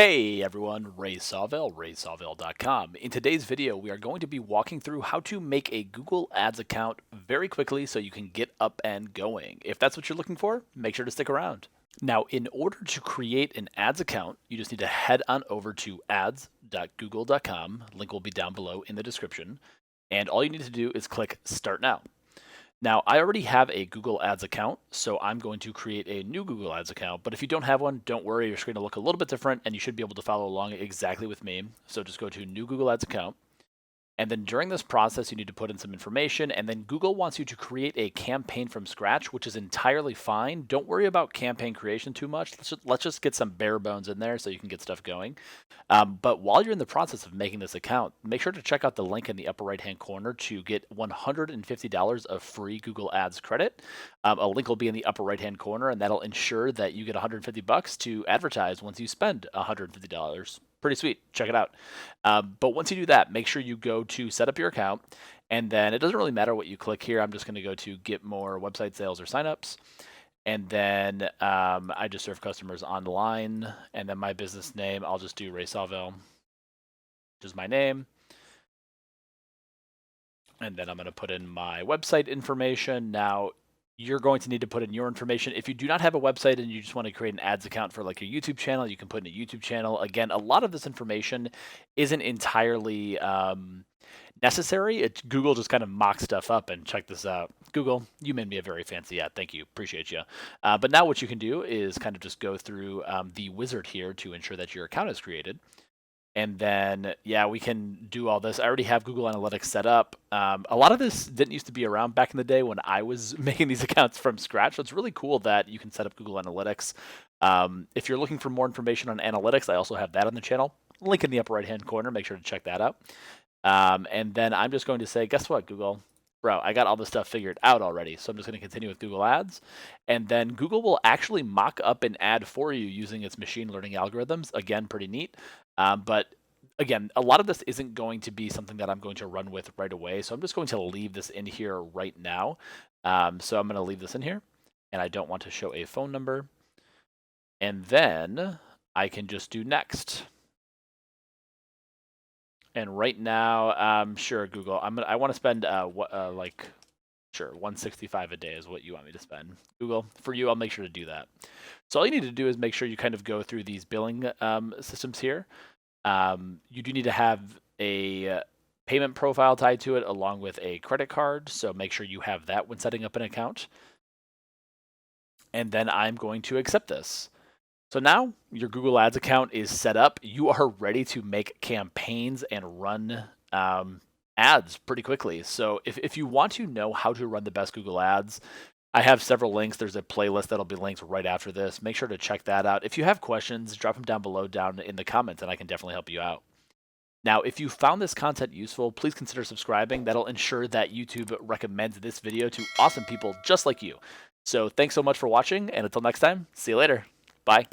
Hey everyone, Ray Sawvell, raysawvell.com. In today's video, we are going to be walking through how to make a Google Ads account very quickly so you can get up and going. If that's what you're looking for, make sure to stick around. Now, in order to create an ads account, you just need to head on over to ads.google.com. Link will be down below in the description. And all you need to do is click Start Now. Now, I already have a Google Ads account, so I'm going to create a new Google Ads account. But if you don't have one, don't worry, your screen will look a little bit different and you should be able to follow along exactly with me. So just go to New Google Ads account. And then during this process, you need to put in some information, and then Google wants you to create a campaign from scratch, which is entirely fine. Don't worry about campaign creation too much. Let's just get some bare bones in there so you can get stuff going. But while you're in the process of making this account, make sure to check out the link in the upper right-hand corner to get $150 of free Google Ads credit. A link will be in the upper right-hand corner, and that'll ensure that you get $150 to advertise once you spend $150. Pretty sweet. Check it out. But once you do that, make sure you go to set up your account. And then it doesn't really matter what you click here. I'm just going to go to get more website sales or signups. And then I just serve customers online. And then my business name, I'll just do Ray Sawvell, which is my name. And then I'm going to put in my website information. Now, you're going to need to put in your information. If you do not have a website and you just want to create an ads account for like a YouTube channel, you can put in a YouTube channel. Again, a lot of this information isn't entirely necessary. Google just kind of mocks stuff up. And check this out. Google, you made me a very fancy ad. Thank you. Appreciate you. But now what you can do is kind of just go through the wizard here to ensure that your account is created. And then, yeah, we can do all this. I already have Google Analytics set up. A lot of this didn't used to be around back in the day when I was making these accounts from scratch. So it's really cool that you can set up Google Analytics. If you're looking for more information on analytics, I also have that on the channel. Link in the upper right-hand corner. Make sure to check that out. And then I'm just going to say, guess what, Google? Bro, I got all this stuff figured out already. So I'm just going to continue with Google Ads. And then Google will actually mock up an ad for you using its machine learning algorithms. Again, pretty neat. But again, a lot of this isn't going to be something that I'm going to run with right away. So I'm just going to leave this in here right now. So I'm going to leave this in here. And I don't want to show a phone number. And then I can just do next. And right now, sure, Google, I want to spend sure, 165 a day is what you want me to spend. Google, for you, I'll make sure to do that. So all you need to do is make sure you kind of go through these billing systems here. You do need to have a payment profile tied to it along with a credit card. So make sure you have that when setting up an account. And then I'm going to accept this. So now your Google Ads account is set up. You are ready to make campaigns and run ads pretty quickly. So if you want to know how to run the best Google Ads, I have several links. There's a playlist that'll be linked right after this. Make sure to check that out. If you have questions, drop them down below down in the comments and I can definitely help you out. Now, if you found this content useful, please consider subscribing. That'll ensure that YouTube recommends this video to awesome people just like you. So thanks so much for watching, and until next time, see you later. Bye.